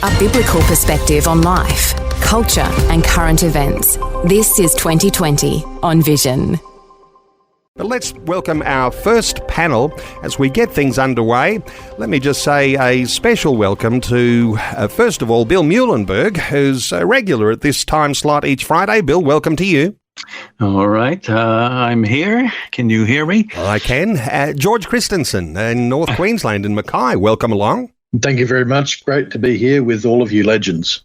A biblical perspective on life, culture and current events. This is 2020 on Vision. But let's welcome our first panel as we get things underway. Let me just say a special welcome to, first of all, Bill Muehlenberg, who's a regular at this time slot each Friday. Bill, welcome to you. All right, I'm here. Can you hear me? I can. George Christensen in North Queensland in Mackay, welcome along. Thank you very much. Great to be here with all of you legends.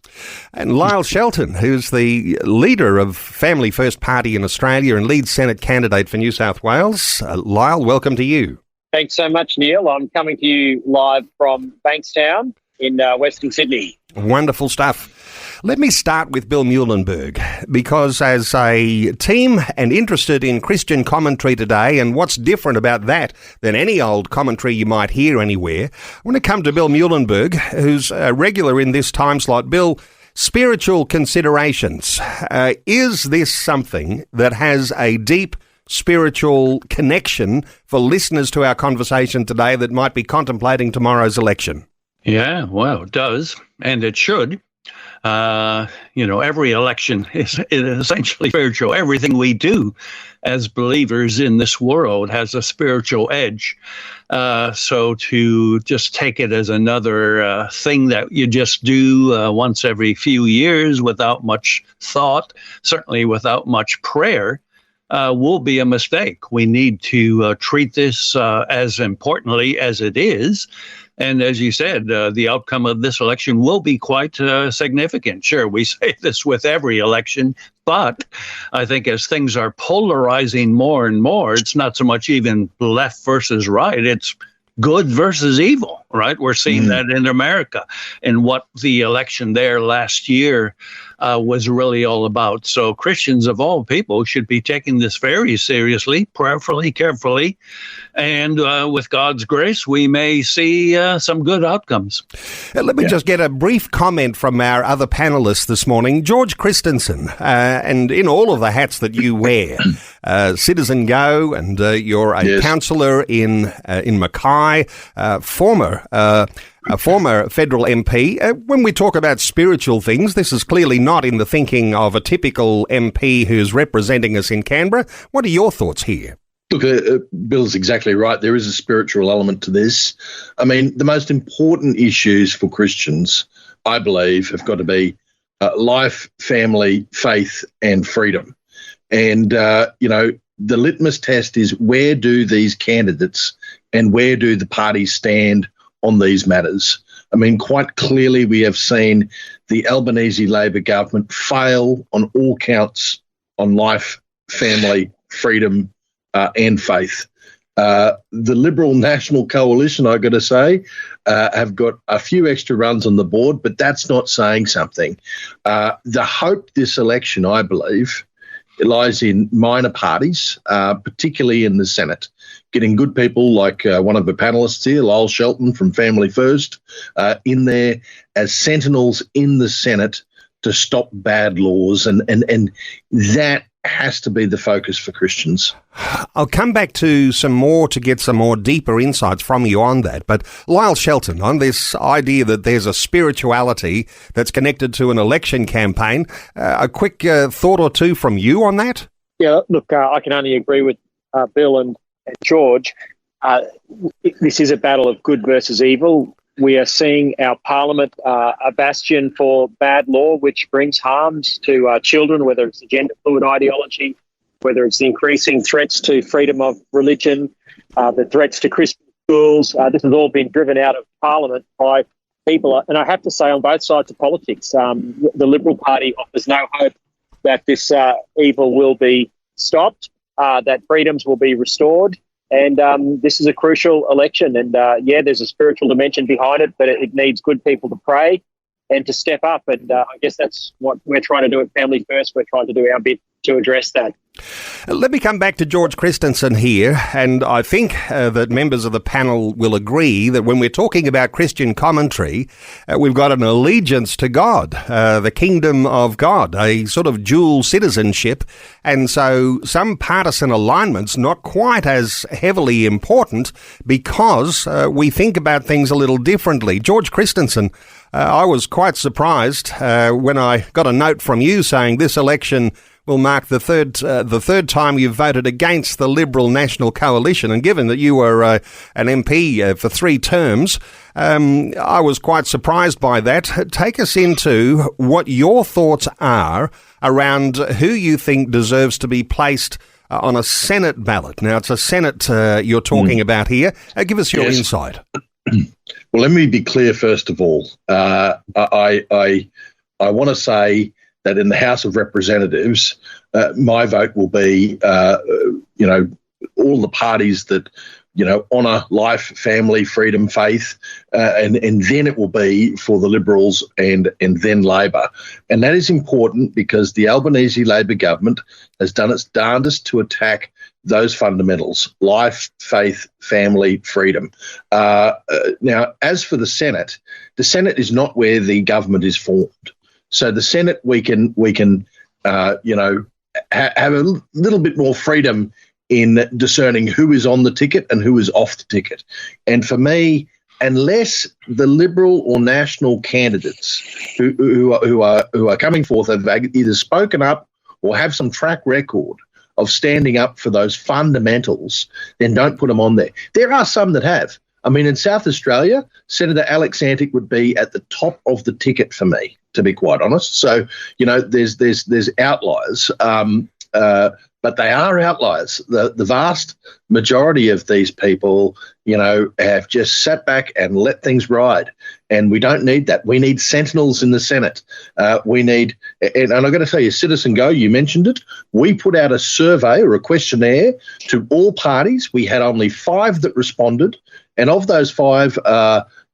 And Lyle Shelton, who's the leader of Family First Party in Australia and lead Senate candidate for New South Wales. Lyle, welcome to you. Thanks so much, Neil. I'm coming to you live from Bankstown in Western Sydney. Wonderful stuff. Let me start with Bill Muehlenberg, because as a team and interested in Christian commentary today, and what's different about that than any old commentary you might hear anywhere, I want to come to Bill Muehlenberg, who's a regular in this time slot. Bill, spiritual considerations. Is this something that has a deep spiritual connection for listeners to our conversation today that might be contemplating tomorrow's election? Yeah, well, it does, and it should. Every election is essentially spiritual. Everything we do as believers in this world has a spiritual edge. So to just take it as another thing that you just do once every few years without much thought, certainly without much prayer, will be a mistake. We need to treat this as importantly as it is. And as you said, the outcome of this election will be quite significant. Sure, we say this with every election, but I think as things are polarizing more and more, it's not so much even left versus right. It's good versus evil, right? We're seeing that in America and what the election there last year was really all about. So Christians of all people should be taking this very seriously, prayerfully, carefully, and with God's grace, we may see some good outcomes. Let me just get a brief comment from our other panelists this morning. George Christensen, and in all of the hats that you wear, Citizen Go, and you're a councillor in Mackay, a former federal MP. When we talk about spiritual things, this is clearly not in the thinking of a typical MP who's representing us in Canberra. What are your thoughts here? Look, Bill's exactly right. There is a spiritual element to this. I mean, the most important issues for Christians, I believe, have got to be life, family, faith, and freedom. And, the litmus test is, where do these candidates and where do the parties stand on these matters? I mean, quite clearly we have seen the Albanese Labor government fail on all counts on life, family, freedom, and faith. The Liberal National Coalition, I've got to say, have got a few extra runs on the board, but that's not saying something. The hope this election, I believe, it lies in minor parties, particularly in the Senate, getting good people like one of the panellists here, Lyle Shelton from Family First, in there as sentinels in the Senate to stop bad laws. And that has to be the focus for Christians. I'll come back to get some more deeper insights from you on that. But Lyle Shelton, on this idea that there's a spirituality that's connected to an election campaign, a quick thought or two from you on that? Yeah, look, I can only agree with Bill and George. This is a battle of good versus evil. We are seeing our parliament a bastion for bad law, which brings harms to children, whether it's the gender fluid ideology, whether it's the increasing threats to freedom of religion, the threats to Christian schools. This has all been driven out of parliament by people. And I have to say, on both sides of politics, the Liberal Party offers no hope that this evil will be stopped, that freedoms will be restored. And this is a crucial election. And, there's a spiritual dimension behind it, but it needs good people to pray and to step up. And I guess that's what we're trying to do at Family First. We're trying to do our bit to address that. Let me come back to George Christensen here, and I think that members of the panel will agree that when we're talking about Christian commentary, we've got an allegiance to God, the kingdom of God, a sort of dual citizenship, and so some partisan alignments not quite as heavily important because we think about things a little differently. George Christensen, I was quite surprised when I got a note from you saying this election will mark the third time you've voted against the Liberal National Coalition, and given that you were an MP for 3 terms, I was quite surprised by that. Take us into what your thoughts are around who you think deserves to be placed on a Senate ballot. Now, it's a Senate you're talking about here. Give us your insight. Well, let me be clear first of all. I want to say that in the House of Representatives, my vote will be, all the parties that, honour life, family, freedom, faith, and then it will be for the Liberals and then Labor. And that is important because the Albanese Labor government has done its darndest to attack those fundamentals: life, faith, family, freedom. Now, as for the Senate is not where the government is formed. So the Senate, we can have a little bit more freedom in discerning who is on the ticket and who is off the ticket. And for me, unless the Liberal or National candidates who are coming forth have either spoken up or have some track record of standing up for those fundamentals, then don't put them on there. There are some that have. I mean, in South Australia, Senator Alex Antic would be at the top of the ticket for me, to be quite honest. So, there's outliers, but they are outliers. The vast majority of these people, have just sat back and let things ride. And we don't need that. We need sentinels in the Senate. We need, and I've got to tell you, Citizen Go, you mentioned it. We put out a survey or a questionnaire to all parties. We had only 5 that responded. And of those 5,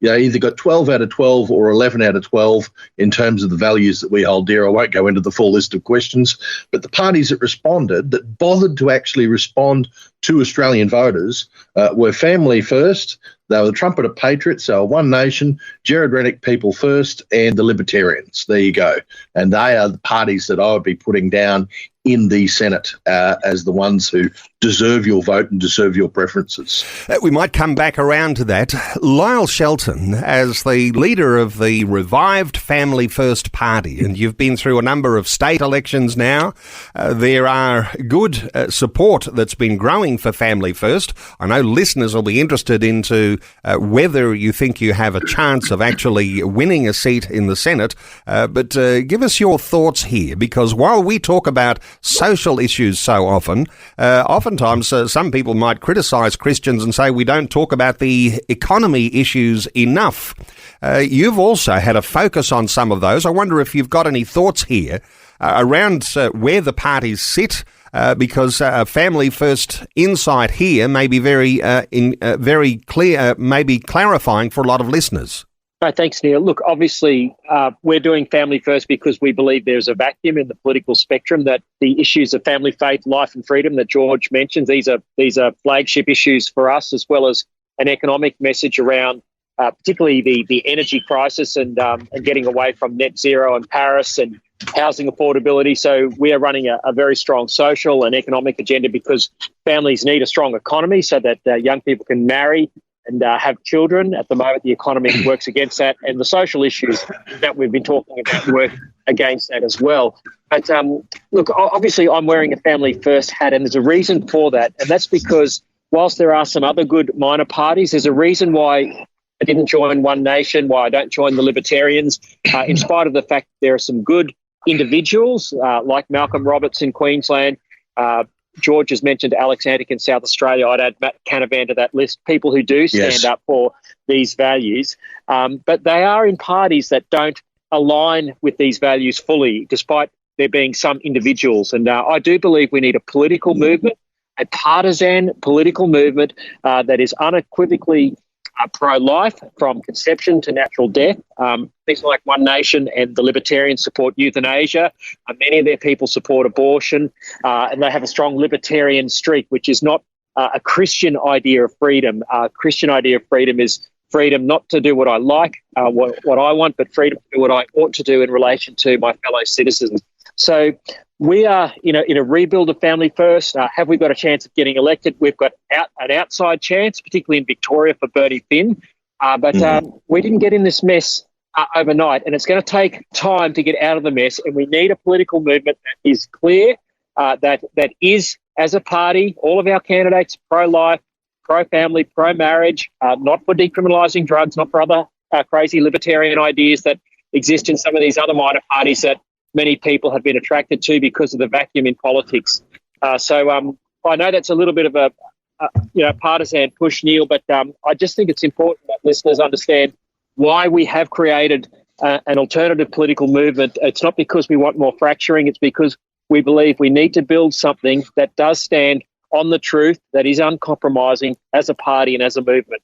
either got 12 out of 12 or 11 out of 12 in terms of the values that we hold dear. I won't go into the full list of questions, but the parties that responded, that bothered to actually respond to Australian voters, were Family First, they were the Trumpet of Patriots, so One Nation, Jared Rennick People First, and the Libertarians. There you go. And they are the parties that I would be putting down in the Senate as the ones who deserve your vote and deserve your preferences. We might come back around to that. Lyle Shelton, as the leader of the revived Family First Party, and you've been through a number of state elections now, there are good support that's been growing for Family First. I know listeners will be interested into whether you think you have a chance of actually winning a seat in the Senate, but give us your thoughts here, because while we talk about social issues so often, oftentimes some people might criticise Christians and say we don't talk about the economy issues enough. You've also had a focus on some of those. I wonder if you've got any thoughts here around where the parties sit, because Family First insight here may be very clear, maybe clarifying for a lot of listeners. No, thanks, Neil. Look, obviously, we're doing Family First because we believe there's a vacuum in the political spectrum, that the issues of family, faith, life and freedom that George mentions, these are flagship issues for us, as well as an economic message around particularly the energy crisis and getting away from net zero in Paris and housing affordability. So we are running a very strong social and economic agenda because families need a strong economy so that young people can marry and have children. At the moment, the economy works against that, and the social issues that we've been talking about work against that as well. But look, obviously I'm wearing a Family First hat, and there's a reason for that, and that's because whilst there are some other good minor parties, there's a reason why I didn't join One Nation, why I don't join the Libertarians, in spite of the fact that there are some good individuals like Malcolm Roberts in Queensland. George has mentioned Alex Antic in South Australia. I'd add Matt Canavan to that list, people who do stand up for these values. But they are in parties that don't align with these values fully, despite there being some individuals. And I do believe we need a political movement, a partisan political movement that is unequivocally pro-life from conception to natural death. Things like One Nation and the Libertarians support euthanasia. Many of their people support abortion, and they have a strong libertarian streak, which is not a Christian idea of freedom. Christian idea of freedom is freedom not to do what I like, what I want, but freedom to do what I ought to do in relation to my fellow citizens. So we are, in a rebuild of Family First. Have we got a chance of getting elected? We've got an outside chance, particularly in Victoria for Bernie Finn. But we didn't get in this mess overnight, and it's going to take time to get out of the mess. And we need a political movement that is clear, that is, as a party, all of our candidates pro-life, pro-family, pro-marriage, not for decriminalising drugs, not for other crazy libertarian ideas that exist in some of these other minor parties that many people have been attracted to because of the vacuum in politics. So I know that's a little bit of a partisan push, Neil, but I just think it's important that listeners understand why we have created an alternative political movement. It's not because we want more fracturing. It's because we believe we need to build something that does stand on the truth, that is uncompromising as a party and as a movement.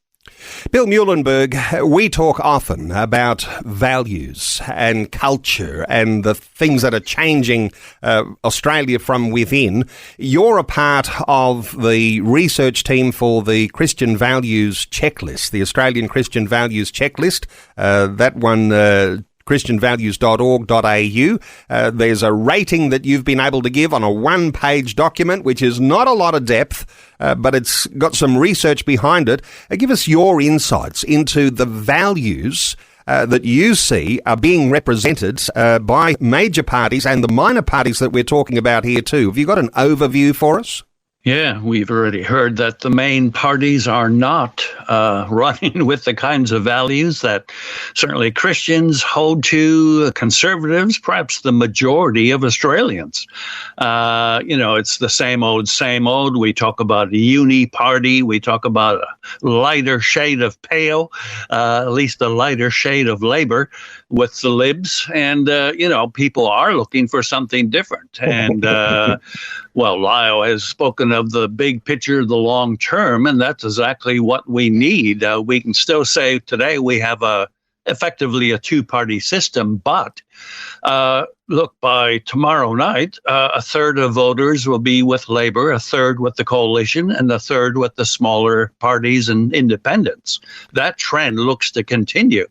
Bill Muehlenberg, we talk often about values and culture and the things that are changing Australia from within. You're a part of the research team for the Christian Values Checklist, the Australian Christian Values Checklist. That one christianvalues.org.au. There's a rating that you've been able to give on a one-page document, which is not a lot of depth, but it's got some research behind it. Give us your insights into the values that you see are being represented by major parties and the minor parties that we're talking about here too. Have you got an overview for us? Yeah, we've already heard that the main parties are not running with the kinds of values that certainly Christians hold to, conservatives, perhaps the majority of Australians. It's the same old. We talk about a uni party. We talk about a lighter shade of pale, at least a lighter shade of Labor with the Libs. And, people are looking for something different. And, Lyle has spoken of the big picture, the long term, and that's exactly what we need. We can still say today we have effectively a two-party system, but look, by tomorrow night, a third of voters will be with Labor, a third with the coalition, and a third with the smaller parties and independents. That trend looks to continue.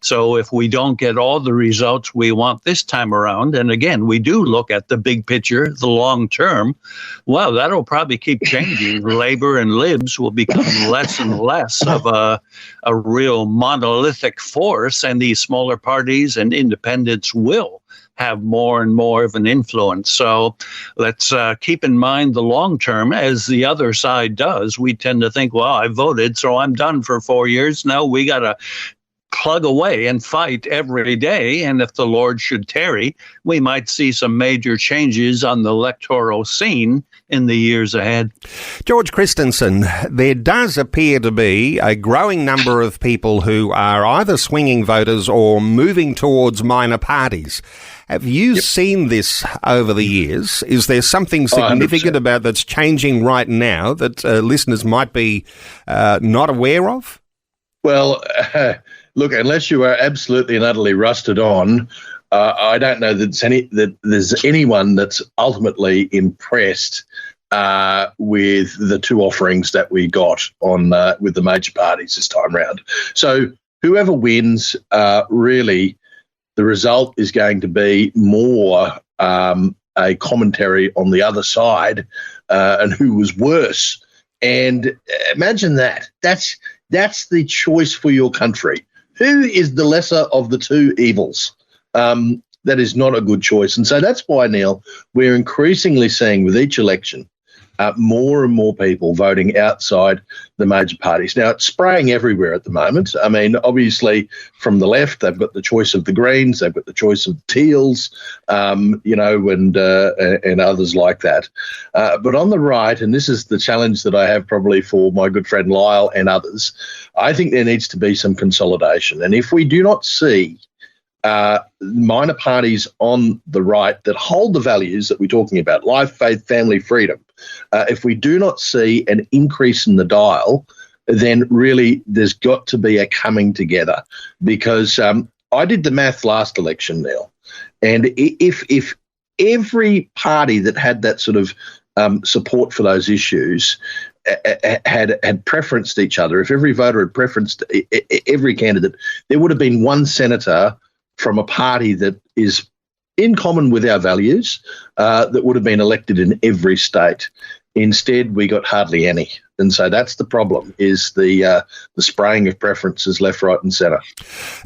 So if we don't get all the results we want this time around, and again, we do look at the big picture, the long term, that'll probably keep changing. Labor and Libs will become less and less of a real monolithic force, and these smaller parties and independents will have more and more of an influence. So let's keep in mind the long term, as the other side does. We tend to think, I voted, so I'm done for 4 years. No, we got to plug away and fight every day. And if the Lord should tarry, we might see some major changes on the electoral scene in the years ahead. George Christensen, there does appear to be a growing number of people who are either swinging voters or moving towards minor parties. Have you seen this over the years? Is there something significant about that's changing right now that listeners might be not aware of? Well, look, unless you are absolutely and utterly rusted on, I don't know that there's anyone that's ultimately impressed with the two offerings that we got on with the major parties this time round. So whoever wins, really, the result is going to be more a commentary on the other side and who was worse. And imagine that. That's the choice for your country. Who is the lesser of the two evils? That is not a good choice. And so that's why, Neil, we're increasingly seeing with each election more and more people voting outside the major parties. Now, it's spraying everywhere at the moment. I mean, obviously, from the left, they've got the choice of the Greens, they've got the choice of Teals, and others like that. But on the right, and this is the challenge that I have probably for my good friend Lyle and others, I think there needs to be some consolidation. And if we do not see minor parties on the right that hold the values that we're talking about, life, faith, family, freedom, if we do not see an increase in the dial then really there's got to be a coming together, because I did the math last election, Neil, and if every party that had that sort of support for those issues had preferenced each other, if every voter had preferenced every candidate, there would have been one senator from a party that is in common with our values that would have been elected in every state. Instead, we got hardly any. And so that's the problem, is the spraying of preferences left, right and centre.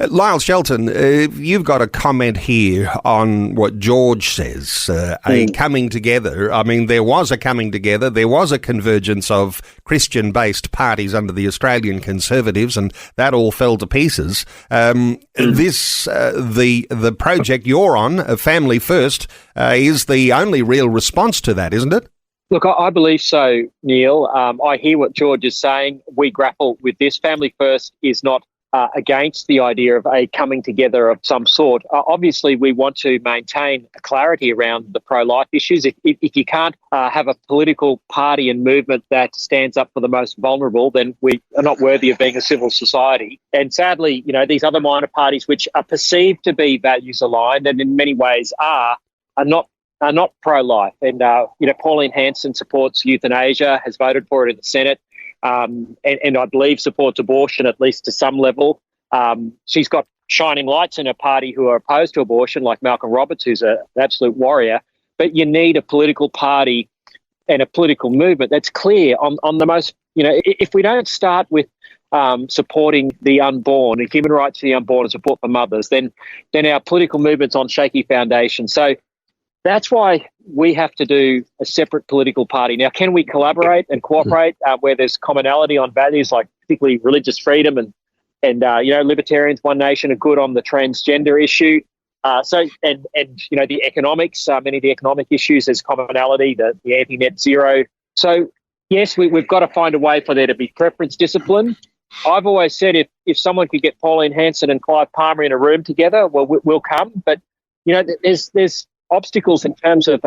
Lyle, Shelton, you've got a comment here on what George says, a coming together. I mean, there was a coming together. There was a convergence of Christian-based parties under the Australian Conservatives, and that all fell to pieces. The project you're on, Family First, is the only real response to that, isn't it? Look, I believe so, Neil. I hear what George is saying. We grapple with this. Family First is not against the idea of a coming together of some sort. Obviously, we want to maintain a clarity around the pro-life issues. If you can't have a political party and movement that stands up for the most vulnerable, then we are not worthy of being a civil society. And sadly, these other minor parties, which are perceived to be values aligned and in many ways are not pro-life. And, Pauline Hanson supports euthanasia, has voted for it in the Senate, and I believe supports abortion, at least to some level. She's got shining lights in her party who are opposed to abortion, like Malcolm Roberts, who's an absolute warrior. But you need a political party and a political movement that's clear on the most, if we don't start with supporting the unborn, and human rights for the unborn and support for mothers, then our political movement's on shaky foundation. So that's why we have to do a separate political party. Now, can we collaborate and cooperate where there's commonality on values like particularly religious freedom and libertarians, One Nation are good on the transgender issue. The economics, many of the economic issues, there's commonality, the anti-net zero. So, yes, we've got to find a way for there to be preference discipline. I've always said if someone could get Pauline Hanson and Clive Palmer in a room together, well, we'll come. But, there's obstacles in terms of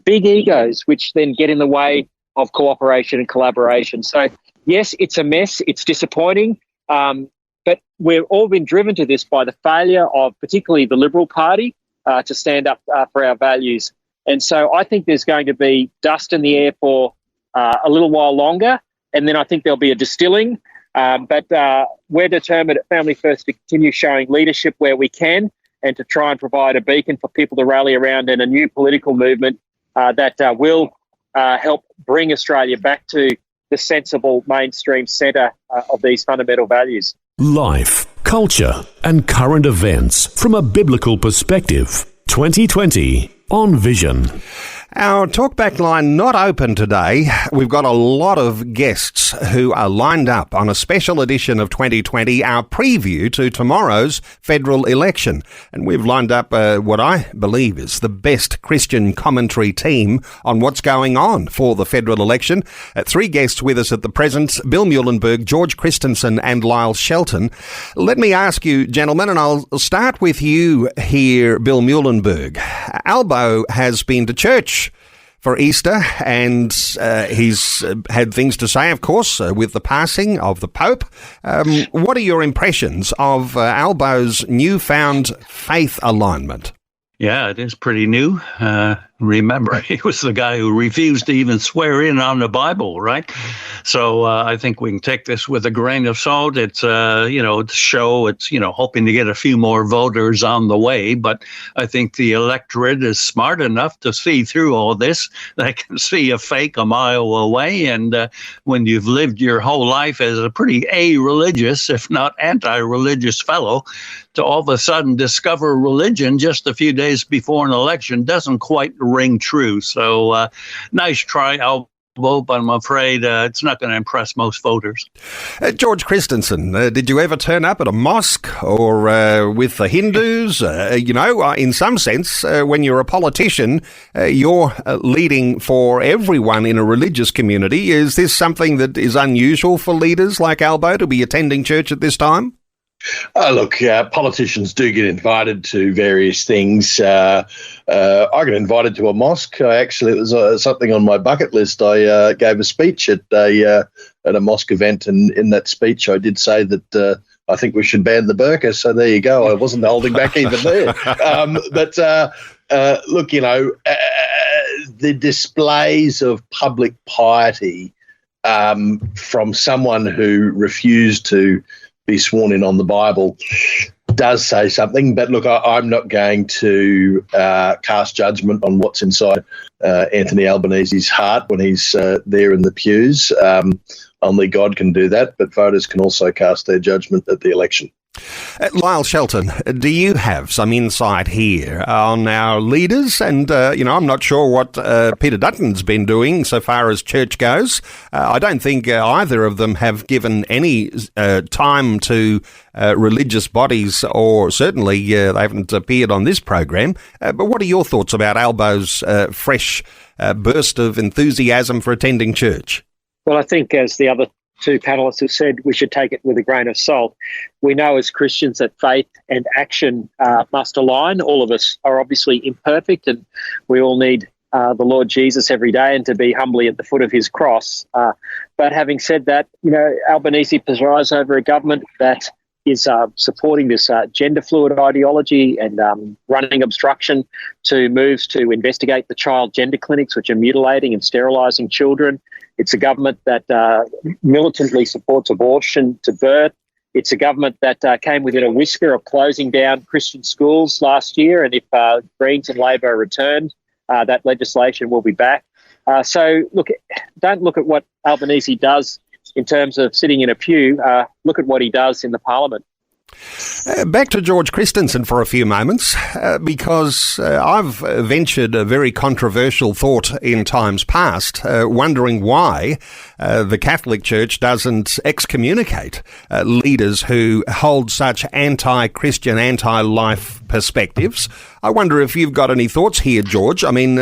big egos, which then get in the way of cooperation and collaboration. So, yes, it's a mess. It's disappointing. But we've all been driven to this by the failure of particularly the Liberal Party to stand up for our values. And so I think there's going to be dust in the air for a little while longer, and then I think there'll be a distilling. But we're determined at Family First to continue showing leadership where we can, and to try and provide a beacon for people to rally around in a new political movement that will help bring Australia back to the sensible mainstream centre of these fundamental values. Life, culture and current events from a biblical perspective. 2020 on Vision. Our talkback line not open today. We've got a lot of guests who are lined up on a special edition of 2020, our preview to tomorrow's federal election. And we've lined up what I believe is the best Christian commentary team on what's going on for the federal election. Three guests with us at the present: Bill Muehlenberg, George Christensen and Lyle Shelton. Let me ask you, gentlemen, and I'll start with you here, Bill Muehlenberg. Albo has been to church for Easter, and he's had things to say, of course, with the passing of the Pope. What are your impressions of Albo's newfound faith alignment? Yeah, it is pretty new. Remember, he was the guy who refused to even swear in on the Bible, right? So I think we can take this with a grain of salt. It's, to show it's, hoping to get a few more voters on the way. But I think the electorate is smart enough to see through all this. They can see a fake a mile away. And when you've lived your whole life as a pretty a-religious, if not anti-religious fellow, to all of a sudden discover religion just a few days before an election doesn't quite ring true. So nice try, Albo, but I'm afraid it's not going to impress most voters. George Christensen, did you ever turn up at a mosque or with the Hindus? In some sense, when you're a politician, you're leading for everyone in a religious community. Is this something that is unusual for leaders like Albo to be attending church at this time? Look, politicians do get invited to various things. I got invited to a mosque. It was something on my bucket list. I gave a speech at a at a mosque event, and in that speech I did say that I think we should ban the burqa. So there you go. I wasn't holding back even there. Look, the displays of public piety from someone who refused to be sworn in on the Bible does say something. But look, I'm not going to cast judgment on what's inside Anthony Albanese's heart when he's there in the pews. Only God can do that, but voters can also cast their judgment at the election. Lyle Shelton, do you have some insight here on our leaders? And, I'm not sure what Peter Dutton's been doing so far as church goes. I don't think either of them have given any time to religious bodies, or certainly they haven't appeared on this program. But what are your thoughts about Albo's fresh burst of enthusiasm for attending church? Well, I think, as the other two panellists have said, we should take it with a grain of salt. We know as Christians that faith and action must align. All of us are obviously imperfect, and we all need the Lord Jesus every day and to be humbly at the foot of his cross. But having said that, Albanese presides over a government that is supporting this gender fluid ideology and running obstruction to moves to investigate the child gender clinics, which are mutilating and sterilising children. It's a government that militantly supports abortion to birth. It's a government that came within a whisker of closing down Christian schools last year, and if Greens and Labor are returned, that legislation will be back. So, look, don't look at what Albanese does in terms of sitting in a pew. Look at what he does in the parliament. Back to George Christensen for a few moments, because I've ventured a very controversial thought in times past, wondering why the Catholic Church doesn't excommunicate leaders who hold such anti-Christian, anti-life perspectives. I wonder if you've got any thoughts here, George. I mean,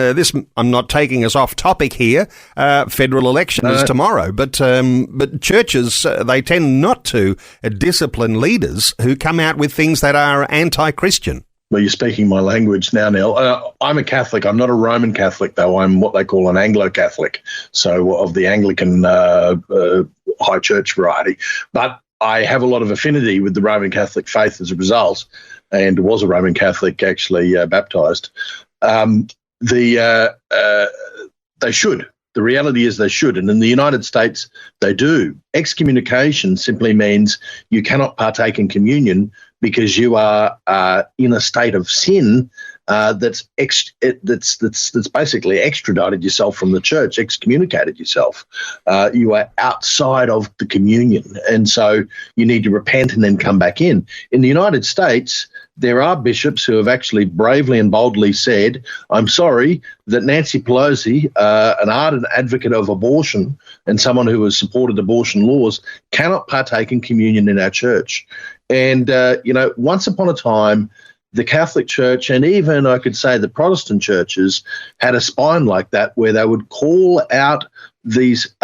I'm not taking us off topic here. Federal election is tomorrow, but churches, they tend not to discipline leaders who come out with things that are anti-Christian. Well, you're speaking my language now, Neil. I'm a Catholic. I'm not a Roman Catholic, though. I'm what they call an Anglo-Catholic, so of the Anglican high church variety. But I have a lot of affinity with the Roman Catholic faith as a result, and was a Roman Catholic, actually baptised. They should. The reality is they should. And in the United States, they do. Excommunication simply means you cannot partake in communion because you are in a state of sin that's basically extradited yourself from the church, excommunicated yourself. You are outside of the communion, and so you need to repent and then come back in. In the United States, there are bishops who have actually bravely and boldly said, I'm sorry that Nancy Pelosi, an ardent advocate of abortion and someone who has supported abortion laws, cannot partake in communion in our church. And, once upon a time, the Catholic Church, and even I could say the Protestant churches, had a spine like that where they would call out these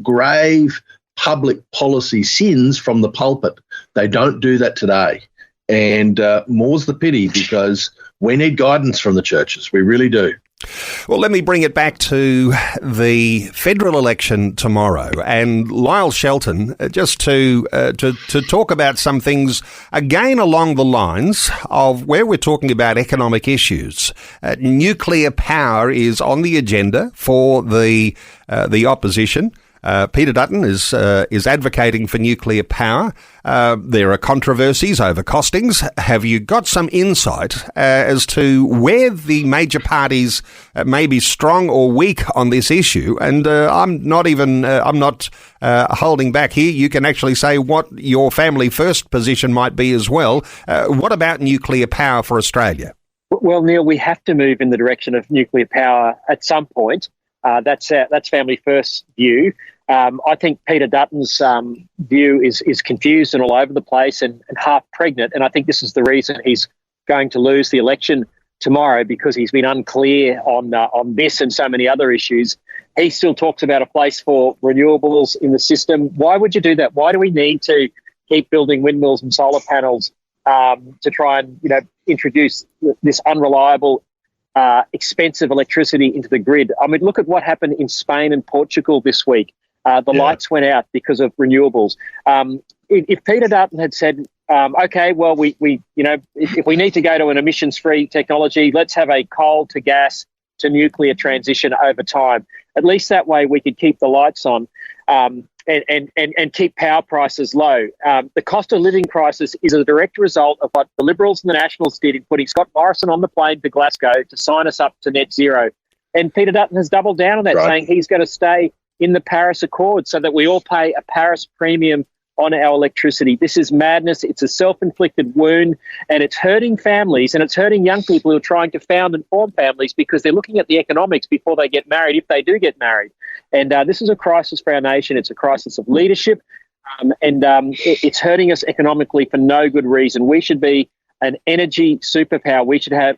grave public policy sins from the pulpit. They don't do that today. And more's the pity, because we need guidance from the churches. We really do. Well, let me bring it back to the federal election tomorrow, and Lyle Shelton, just to talk about some things again along the lines of where we're talking about economic issues. Nuclear power is on the agenda for the opposition. Peter Dutton is advocating for nuclear power. There are controversies over costings. Have you got some insight as to where the major parties may be strong or weak on this issue? And I'm not holding back here. You can actually say what your family first position might be as well. What about nuclear power for Australia? Well, Neil, we have to move in the direction of nuclear power at some point. That's family first view. I think Peter Dutton's view is confused and all over the place and half pregnant. And I think this is the reason he's going to lose the election tomorrow, because he's been unclear on this and so many other issues. He still talks about a place for renewables in the system. Why would you do that? Why do we need to keep building windmills and solar panels to try and introduce this unreliable expensive electricity into the grid? I mean, look at what happened in Spain and Portugal this week. The lights went out because of renewables. If Peter Dutton had said, okay, well, we if we need to go to an emissions-free technology, let's have a coal to gas to nuclear transition over time. At least that way we could keep the lights on and keep power prices low. The cost of living crisis is a direct result of what the Liberals and the Nationals did in putting Scott Morrison on the plane to Glasgow to sign us up to net zero. And Peter Dutton has doubled down on that, saying he's going to stay in the Paris Accord so that we all pay a Paris premium on our electricity. This is madness. It's a self-inflicted wound, and it's hurting families, and it's hurting young people who are trying to found and form families because they're looking at the economics before they get married, if they do get married. And this is a crisis for our nation. It's a crisis of leadership, and it's hurting us economically for no good reason. We should be an energy superpower.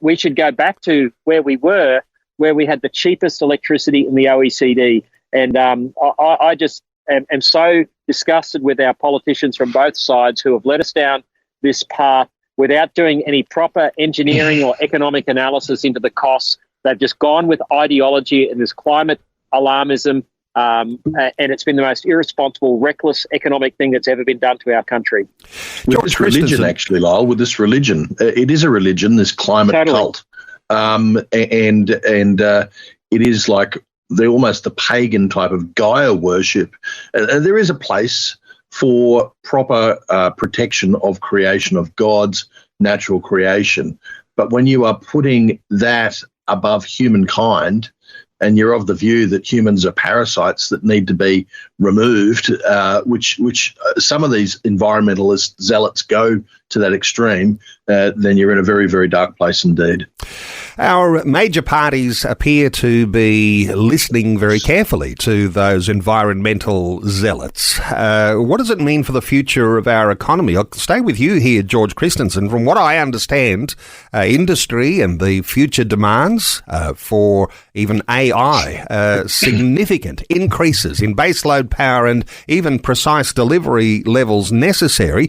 We should go back to where we were, where we had the cheapest electricity in the OECD. And I just am so disgusted with our politicians from both sides who have led us down this path without doing any proper engineering or economic analysis into the costs. They've just gone with ideology and this climate alarmism, and it's been the most irresponsible, reckless economic thing that's ever been done to our country. With this religion, actually, Lyle, with this religion, it is a religion, this climate cult. And it is like they're almost the pagan type of Gaia worship. And there is a place for proper protection of creation, of God's natural creation. But when you are putting that above humankind, and you're of the view that humans are parasites that need to be removed, which some of these environmentalist zealots go to that extreme, then you're in a very, very dark place indeed. Our major parties appear to be listening very carefully to those environmental zealots. What does it mean for the future of our economy? I'll stay with you here, George Christensen. From what I understand, industry and the future demands for even AI, significant increases in baseload power and even precise delivery levels necessary.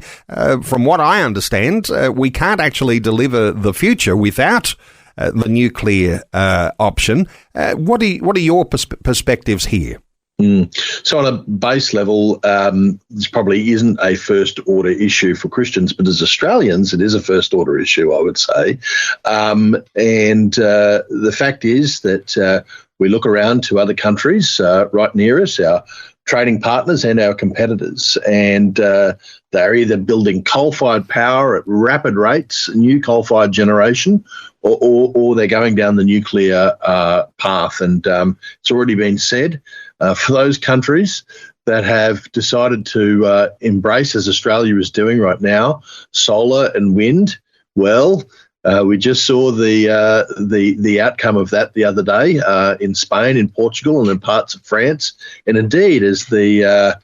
From what I understand, we can't actually deliver the future without the nuclear option. What are your perspectives here? So on a base level, this probably isn't a first-order issue for Christians, but as Australians, it is a first-order issue, I would say. And the fact is that we look around to other countries right near us, our trading partners and our competitors, and they're either building coal-fired power at rapid rates, new coal-fired generation, or they're going down the nuclear path. And it's already been said, for those countries that have decided to embrace, as Australia is doing right now, solar and wind, well, we just saw the outcome of that the other day in Spain, in Portugal, and in parts of France. And indeed, as the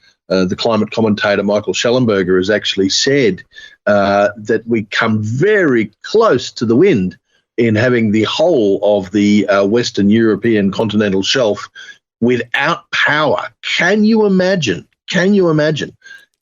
climate commentator Michael Shellenberger has actually said, that we come very close to the wind in having the whole of the Western European continental shelf without power. Can you imagine? Can you imagine?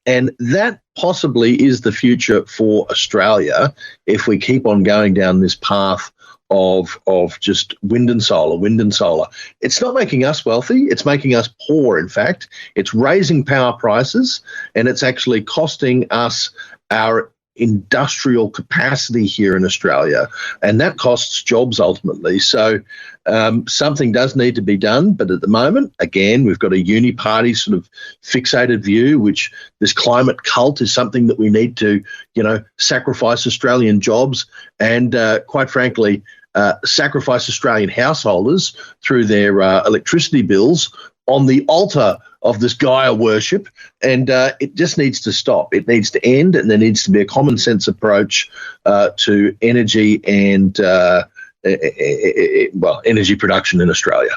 And that possibly is the future for Australia if we keep on going down this path of just wind and solar. It's not making us wealthy. It's making us poor, in fact. It's raising power prices, and it's actually costing us our industrial capacity here in Australia, and that costs jobs ultimately. So something does need to be done, but at the moment, again, we've got a uni-party sort of fixated view, which this climate cult is something that we need to, sacrifice Australian jobs and, quite frankly, sacrifice Australian householders through their electricity bills on the altar of this Gaia worship, and it just needs to stop. It needs to end, and there needs to be a common sense approach to energy and energy production in Australia.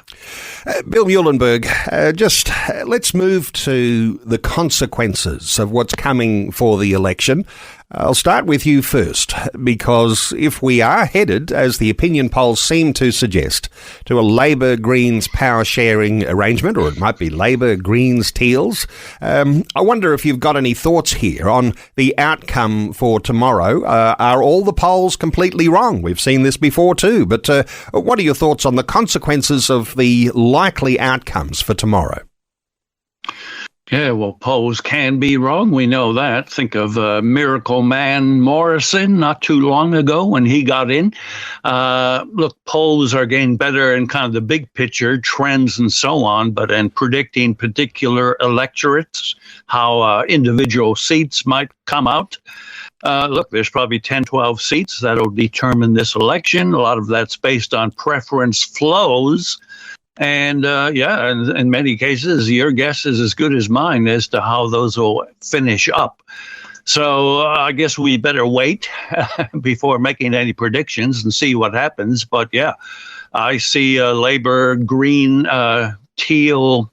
Bill Muehlenberg, let's move to the consequences of what's coming for the election. I'll start with you first, because if we are headed, as the opinion polls seem to suggest, to a Labor-Greens power-sharing arrangement, or it might be Labor-Greens-Teals, I wonder if you've got any thoughts here on the outcome for tomorrow. Are all the polls completely wrong? We've seen this before too, but what are your thoughts on the consequences of the likely outcomes for tomorrow? Yeah, well, polls can be wrong. We know that. Think of Miracle Man Morrison not too long ago when he got in. Look, polls are getting better in kind of the big picture, trends and so on, but in predicting particular electorates, how individual seats might come out. Look, there's probably 10, 12 seats that'll determine this election. A lot of that's based on preference flows. And in many cases, your guess is as good as mine as to how those will finish up. So I guess we better wait before making any predictions and see what happens. But yeah, I see a Labor, Green, Teal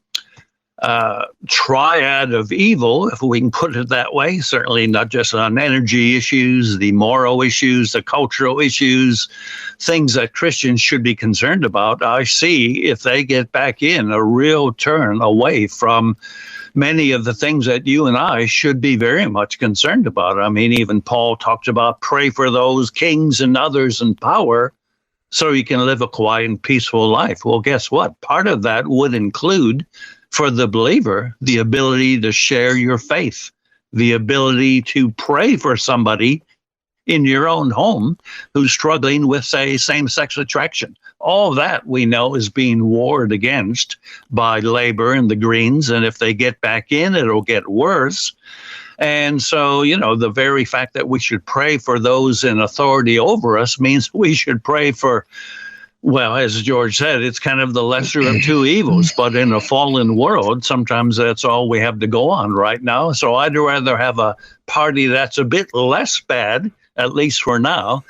triad of evil, if we can put it that way, certainly not just on energy issues, the moral issues, the cultural issues, things that Christians should be concerned about. I see, if they get back in, a real turn away from many of the things that you and I should be very much concerned about. I mean, even Paul talked about pray for those kings and others in power so you can live a quiet and peaceful life. Well, guess what? Part of that would include, for the believer, the ability to share your faith, the ability to pray for somebody in your own home who's struggling with, say, same-sex attraction. All that we know is being warred against by Labor and the Greens, and if they get back in, it'll get worse. And so, the very fact that we should pray for those in authority over us means we should pray for, well, as George said, it's kind of the lesser of two evils, but in a fallen world, sometimes that's all we have to go on right now. So I'd rather have a party that's a bit less bad, at least for now,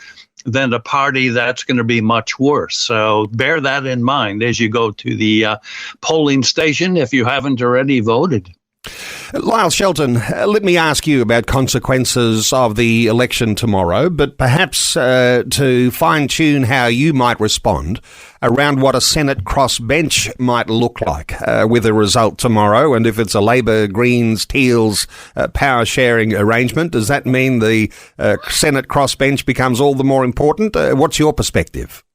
than a party that's going to be much worse. So bear that in mind as you go to the polling station if you haven't already voted. Lyle, Shelton, let me ask you about consequences of the election tomorrow, but perhaps to fine-tune how you might respond around what a Senate crossbench might look like with a result tomorrow. And if it's a Labor, Greens, Teals power-sharing arrangement, does that mean the Senate crossbench becomes all the more important? What's your perspective?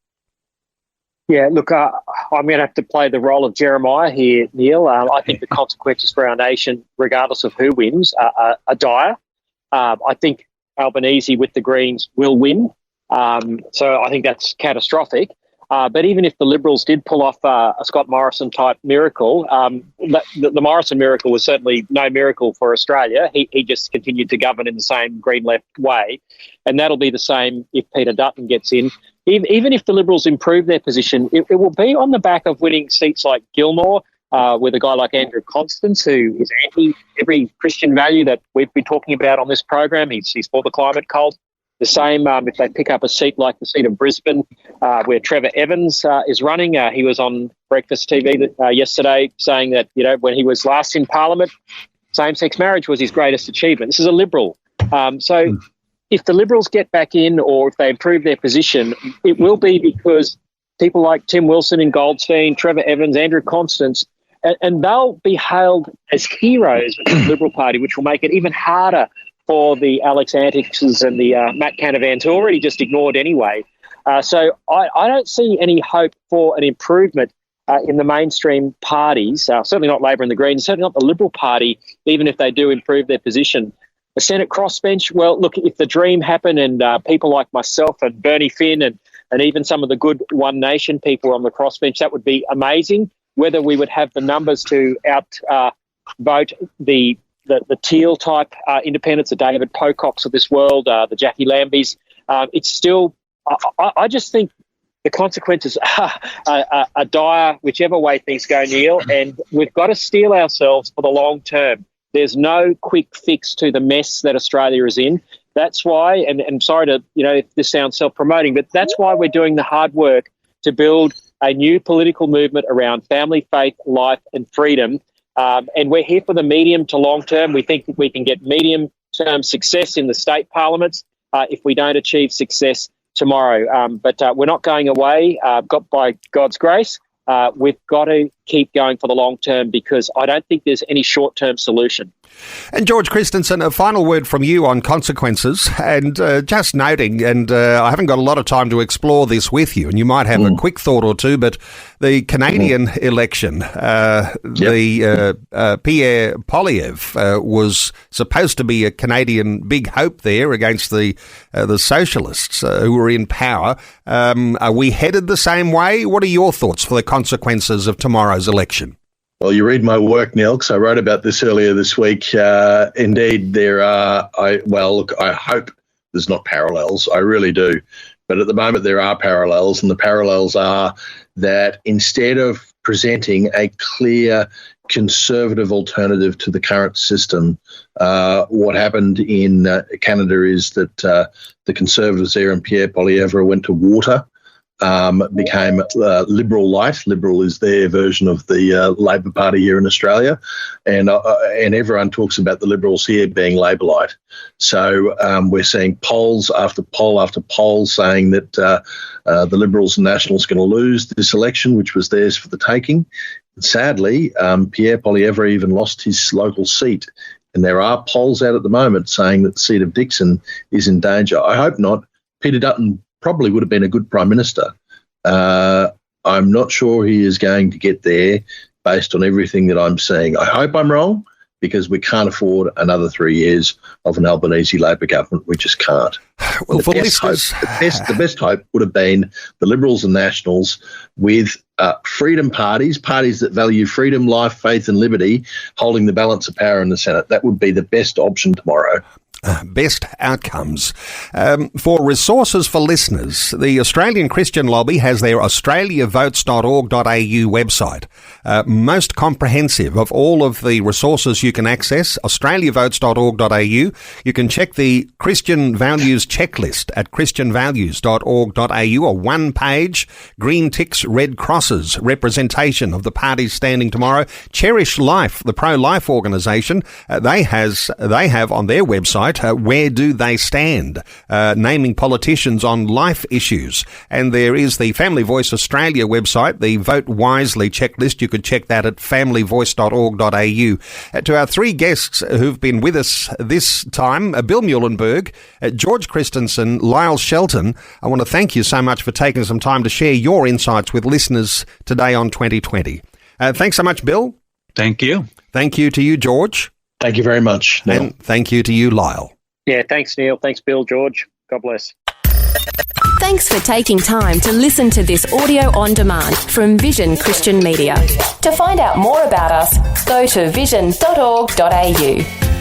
Yeah, look, I'm going to have to play the role of Jeremiah here, Neil. I think the consequences for our nation, regardless of who wins, are dire. I think Albanese with the Greens will win. So I think that's catastrophic. But even if the Liberals did pull off a Scott Morrison-type miracle, the Morrison miracle was certainly no miracle for Australia. He just continued to govern in the same Green-left way. And that'll be the same if Peter Dutton gets in. Even if the Liberals improve their position, it will be on the back of winning seats like Gilmore, with a guy like Andrew Constance, who is anti every Christian value that we've been talking about on this program. He's for the climate cult. The same if they pick up a seat like the seat of Brisbane, where Trevor Evans is running. He was on Breakfast TV yesterday saying that, when he was last in Parliament, same-sex marriage was his greatest achievement. This is a Liberal. If the Liberals get back in, or if they improve their position, it will be because people like Tim Wilson in Goldstein, Trevor Evans, Andrew Constance, and they'll be hailed as heroes of the Liberal Party, which will make it even harder for the Alex Antixes and the Matt Canavans, who are already just ignored anyway. So I don't see any hope for an improvement in the mainstream parties, certainly not Labor and the Greens, certainly not the Liberal Party, even if they do improve their position. The Senate crossbench, well, look, if the dream happened and people like myself and Bernie Finn and even some of the good One Nation people on the crossbench, that would be amazing. Whether we would have the numbers to outvote the Teal-type independents, the David Pococks of this world, the Jackie Lambys, it's still, I just think the consequences are dire, whichever way things go, Neil, and we've got to steel ourselves for the long term. There's no quick fix to the mess that Australia is in. That's why, and sorry to, if this sounds self-promoting, but that's why we're doing the hard work to build a new political movement around family, faith, life and freedom. And we're here for the medium to long term. We think we can get medium-term success in the state parliaments if we don't achieve success tomorrow. But we're not going away, by God's grace. We've got to keep going for the long term because I don't think there's any short-term solution. And George Christensen, a final word from you on consequences, and just noting, and I haven't got a lot of time to explore this with you, and you might have a quick thought or two, but the Canadian election, Pierre Poilievre was supposed to be a Canadian big hope there against the socialists who were in power. Are we headed the same way? What are your thoughts for the consequences of tomorrow's election? Well, you read my work, Neil, because I wrote about this earlier this week. Indeed, there are, I hope there's not parallels. I really do. But at the moment, there are parallels, and the parallels are that instead of presenting a clear conservative alternative to the current system, what happened in Canada is that the Conservatives there and Pierre Poilievre went to water. Became Liberal light. Liberal is their version of the Labor Party here in Australia, and everyone talks about the Liberals here being Labor light. So we're seeing polls after poll after poll saying that the Liberals and Nationals are going to lose this election, which was theirs for the taking. And sadly, Pierre Poilievre even lost his local seat, and there are polls out at the moment saying that the seat of Dixon is in danger. I hope not. Peter Dutton probably would have been a good Prime Minister. I'm not sure he is going to get there based on everything that I'm seeing. I hope I'm wrong, because we can't afford another 3 years of an Albanese Labor government. We just can't. Well, the best hope would have been the Liberals and Nationals with freedom parties that value freedom, life, faith and liberty, holding the balance of power in the Senate. That would be the best option tomorrow. Best outcomes. For resources for listeners, the Australian Christian Lobby has their australiavotes.org.au website. Most comprehensive of all of the resources you can access, australiavotes.org.au. You can check the Christian Values checklist at christianvalues.org.au, a one-page, green ticks, red crosses representation of the parties standing tomorrow. Cherish Life, the pro-life organisation, they have on their website where do they stand, naming politicians on life issues. And there is the Family Voice Australia website, the Vote Wisely checklist. You could check that at familyvoice.org.au. To our three guests who've been with us this time, Bill Muehlenberg, George Christensen, Lyle Shelton, I want to thank you so much for taking some time to share your insights with listeners today on 2020. Thanks so much, Bill. Thank you. Thank you to you, George. Thank you very much, Neil. And thank you to you, Lyle. Yeah, thanks, Neil. Thanks, Bill, George. God bless. Thanks for taking time to listen to this audio on demand from Vision Christian Media. To find out more about us, go to vision.org.au.